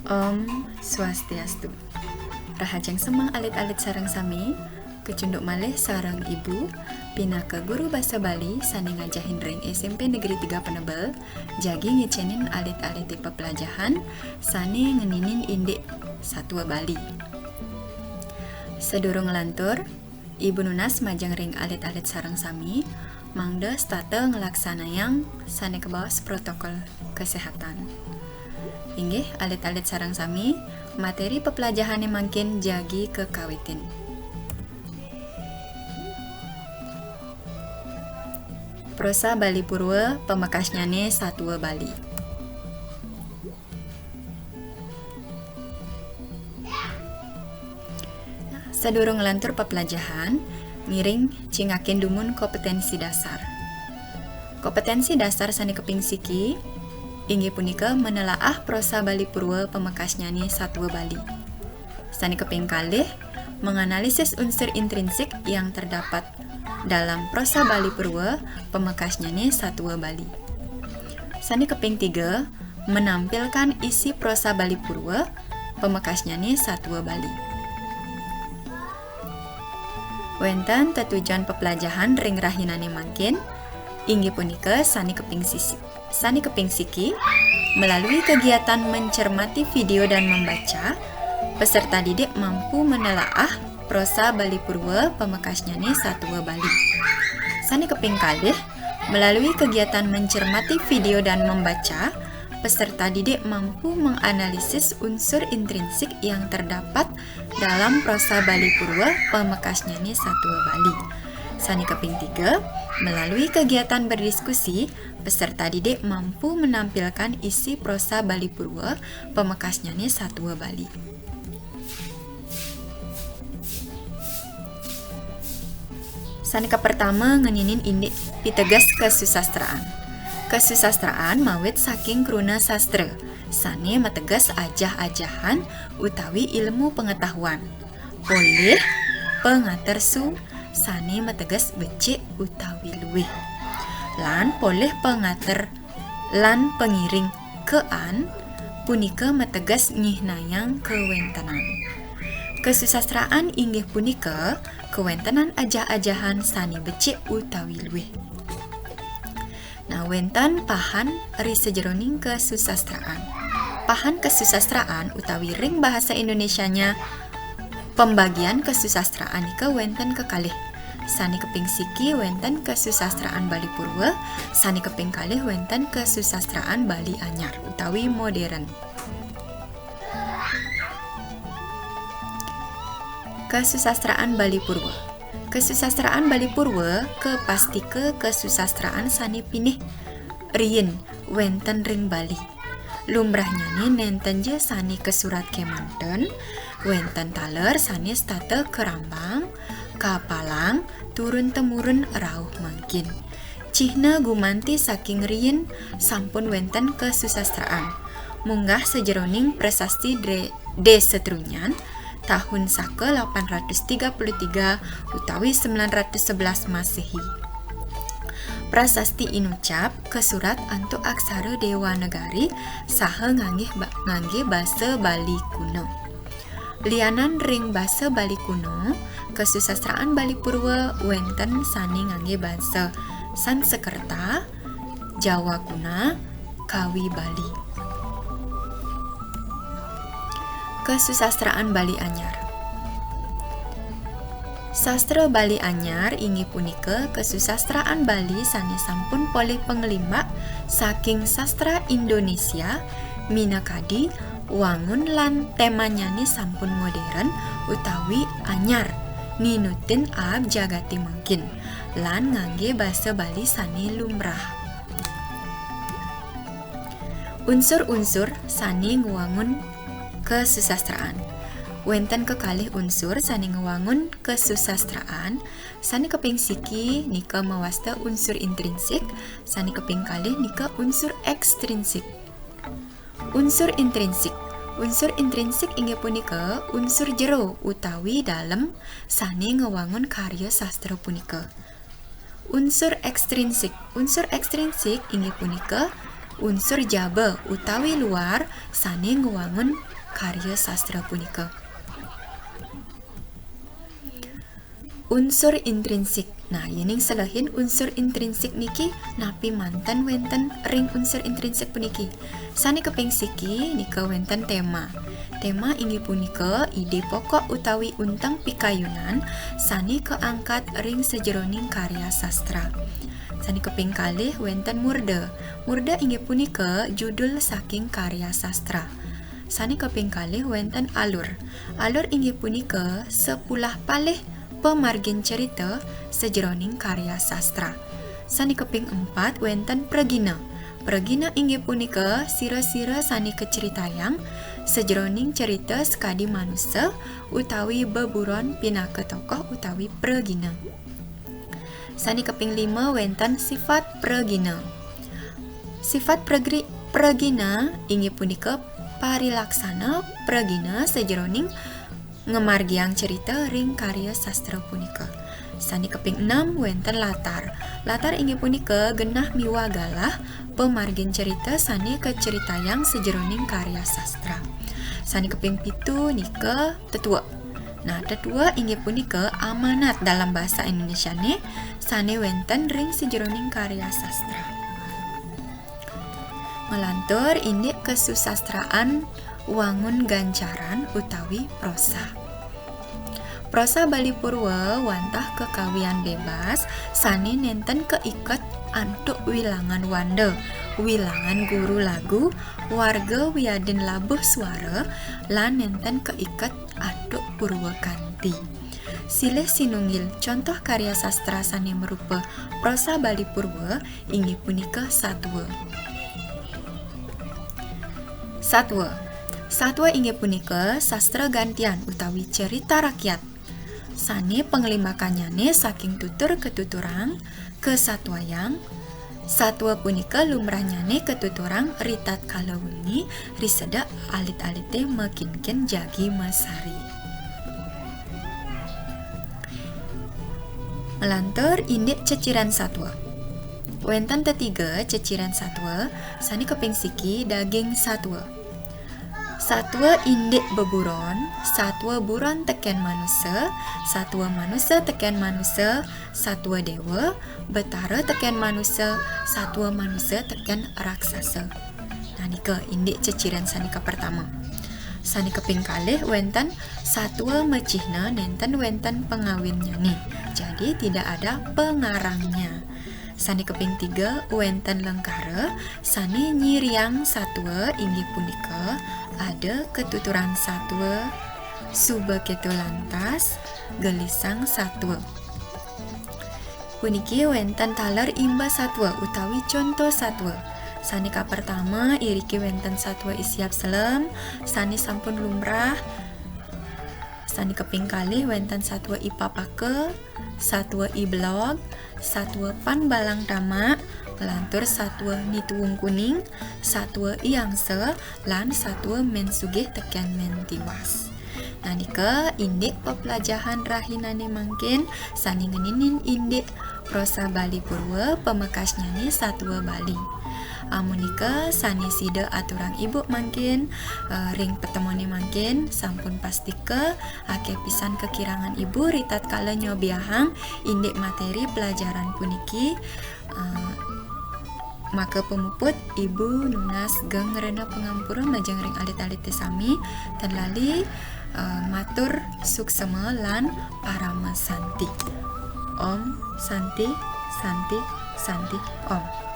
Om Swastiastu. Rahajeng semang alit-alit sareng sami, kecunduk malih sareng ibu, pinaka guru basa Bali sani ngajahin ring SMP Negeri 3 Penebel, jagi ngecenin alit-alit tipe pelajahan, sani ngeninin indik Satwa Bali. Sedurung lantur, Ibu Nunas majang ring alit-alit sareng sami, mangda state ngelaksanayang sani kebawas protokol kesehatan. Inggih alit-alit sarang sami, materi pepelajaran yang makin jagi kekawitin. Prosa Bali Purwa pemekasnyane Satwa Bali. Sadurung ngelantur pepelajaran, miring cingakin dumun kompetensi dasar. Kompetensi dasar sani keping siki, inggih punika menelaah prosa Bali Purwa pemekasnyane Satwa Bali. Sani keping kalih, menganalisis unsur intrinsik yang terdapat dalam prosa Bali Purwa pemekasnyane Satwa Bali. Sani keping 3, menampilkan isi prosa Bali Purwa pemekasnyane Satwa Bali. Wenten tetujuan pepelajaran ring rahinane mangkin, inggih punika sani keping siki, melalui kegiatan mencermati video dan membaca, peserta didik mampu menelaah prosa Bali Purwa pemekasnyane Satwa Bali. Sani keping kalih, melalui kegiatan mencermati video dan membaca, peserta didik mampu menganalisis unsur intrinsik yang terdapat dalam prosa Bali Purwa pemekasnyane Satwa Bali. Sani keping 3, melalui kegiatan berdiskusi, peserta didik mampu menampilkan isi prosa Bali Purwa pemekasnyane Satwa Bali. Sani pertama ngeninin indik pitegas kesusastraan. Kesusastraan mawit saking kruna sastra, sani mategas ajah-ajahan utawi ilmu pengetahuan. Polih pengatersu sani mategas becik utawi luwih. Lan polih pengater lan pengiring kean punika mategas nyihnayang kewentenan. Kesusastraan inggih punika kewentenan ajah-ajahan sani becik utawi luwih. Nah, wenten pahan ri sejeroning kesusastraan. Pahan kesusastraan utawi ring bahasa Indonesianya pembagian kesusastraan ika wenten kekalih. Sani keping siki wenten kesusastraan Bali Purwa, sani keping kalih wenten kesusastraan Bali Anyar utawi modern. Kesusastraan Bali Purwa. Kesusastraan Bali Purwa kepastike kesusastraan sani pinih rien wenten ring Bali. Lumrahnya nenten je sani kesurat kemanten, wenten taler sani state kerambang, kapalang, turun temurun rauh mangkin. Cihna gumanti saking rien sampun wenten kesusastraan. Munggah sejeroning prasasti de Setrunyan tahun sake 833 utawi 911 Masehi. Prasasti inucap kesurat antuk aksara Dewa Negari saha nganggih basa Bali kuno. Lianan ring basa Bali kuno, kesusastraan Bali Purwa wenten sani nganggih basa Sansekerta, Jawa kuna, Kawi Bali. Kesusastraan Bali Anyar. Sastra Bali Anyar inggih punika kesusastraan Bali sani sampun polih pengelimbak saking sastra Indonesia minakadi wangun lan temanyane sampun modern utawi anyar ninutin ab jagati mungkin lan ngangge basa Bali sani lumrah. Unsur-unsur sani ngewangun kesusastraan. Wenten kekalih unsur sani ngewangun kesusastraan, sani keping siki nika mawasta unsur intrinsik, sani keping kalih nika unsur ekstrinsik. Unsur intrinsik. Unsur intrinsik inggih punika unsur jero utawi dalem sani ngewangun karya sastra punika. Unsur ekstrinsik. Unsur ekstrinsik inggih punika unsur jaba utawi luar sane ngewangun karya sastra punika. Unsur intrinsik. Nah, yening selahin unsur intrinsik niki napi manten wenten ring unsur intrinsik puniki. Sane keping siki nika wenten tema. Tema inggih punika ide pokok utawi untang pikayunan sane keangkat ring sejeroning karya sastra. Sane keping kalih wenten murda. Murda inggih punika judul saking karya sastra. Sane keping kalih wenten alur. Alur inggih punika sepulah palih pemargin cerita sejeroning karya sastra. Sane keping 4 wenten pregina. Pregina inggih punika sira-sira sane keceritayang sejeroning cerita sekadi manusia utawi beburon pinaka tokoh utawi pregina. Sane keping 5 wenten sifat pregina. Sifat pregina inggih punika parilaksana pregina sejeroning ngemargiang cerita ring karya sastra punika. Sane keping 6 wenten latar. Latar inggih punika genah miwagalah pemargin cerita sane keceritayang sejeroning karya sastra. Sane keping 7 nika tetua. Nah, tetua inggih punika amanat dalam bahasa Indonesia ne sane wenten ring sejeroning karya sastra. Melantur indik kesusastraan wangun gancaran utawi prosa. Prosa Bali Purwa wantah kekawian bebas sane nenten keiket antuk wilangan wanda, wilangan guru lagu, warga wiaden labuh suara, lan nenten keiket antuk Purwakanti. Silih sinunggil contoh karya sastra sane merupa prosa Bali Purwa inggih punika satwa. Satwa inggih punika sastra gantian utawi cerita rakyat. Sane penglimakannyane saking tutur ketuturang ke satwayang. Satwa punika lumrahnyane ketuturang ritat kalawengi riseda alit-alite mekinken jagi masari. Melantur indik ceciran satwa. Wenten tetiga ceciran satwa sane keping siki daging satwa. Satwa indik beburon, satwa buron teken manusia, satwa manusia teken manusia, satwa dewa, betara teken manusia, satwa manusia teken raksasa. Nah, nika indik ceciran sanika pertama. Sane keping kalih wenten satwa mecihna nenten wenten pengawinnya nih. Jadi tidak ada pengarangnya. Sane keping 3 wenten lengkara sane nyiriang satwa inggih punika ada ketuturan satwa subeketo lantas gelisang satwa. Puniki wenten taler imba satwa utawi contoh satwa. Sane ka pertama iriki wenten satwa isiap selem sane sampun lumrah. Sane keping kalih wenten satwa ipapake, satwa iblog, satwa pan balang tamak, melantur satwa nituwung kuning, satwa iangse, lan satwa men sugih teken men tiwas. Nah, nika indik pepelajahan rahinane mangkin sani ngeninin indik prosa Bali Purwa pemekasnya nih satwa Bali. Amunika sani sida aturang ibu mangkin ring petemoni mangkin sampun pastike ake pisan kekirangan ibu ritat kala nyobiahang indik materi pelajaran puniki maka pemuput ibu nunas geng rena pengampura majeng ring alit-alit sami terlali matur suksema lan parama santi. Om Santi Santi Santi Om.